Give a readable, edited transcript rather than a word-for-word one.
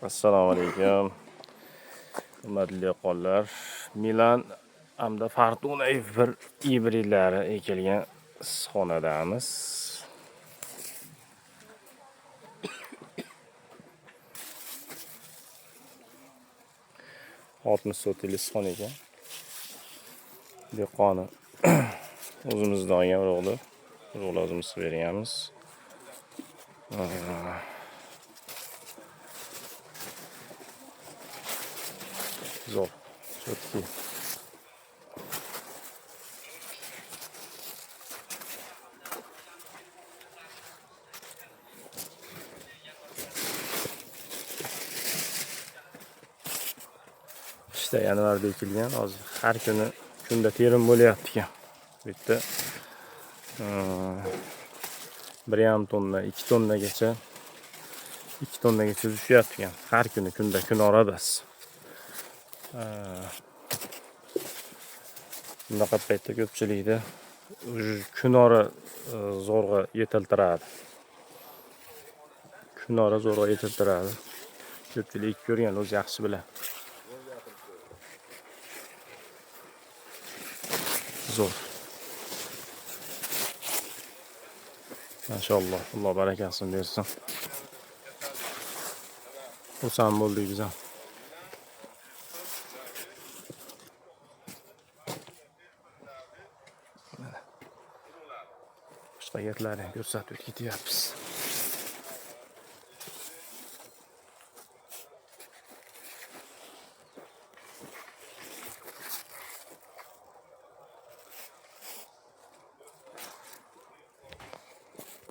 Assalomu alaykum. Hurmatli dehqonlar, Milan hamda Fortuna F1 hibridlari ekilgan xonadamiz. Oltmish sotili son ekan. Dehqoni o'zimizdan olgan urug'larimiz beramiz. Zo'r. Chotki. İşte yanvarda ekilgan, hozir har kunda terim bo'lyapti ekan. Bu yerda 1,5 tonna, 2 tonnagacha 2 tonnagacha tushyapti ekan. Har kun orabas. Bunaqa paytda ko'pchilikda kunora zo'rg'a yetiltiradi. Ko'pchilik ko'rgan, o'zi yaxshi biladi. Zo'r. Maşallah, Alloh barakasini bersin. Xursand bo'ldik biz ham. Boshqa yerlarni ko'rsatib ketyapmiz.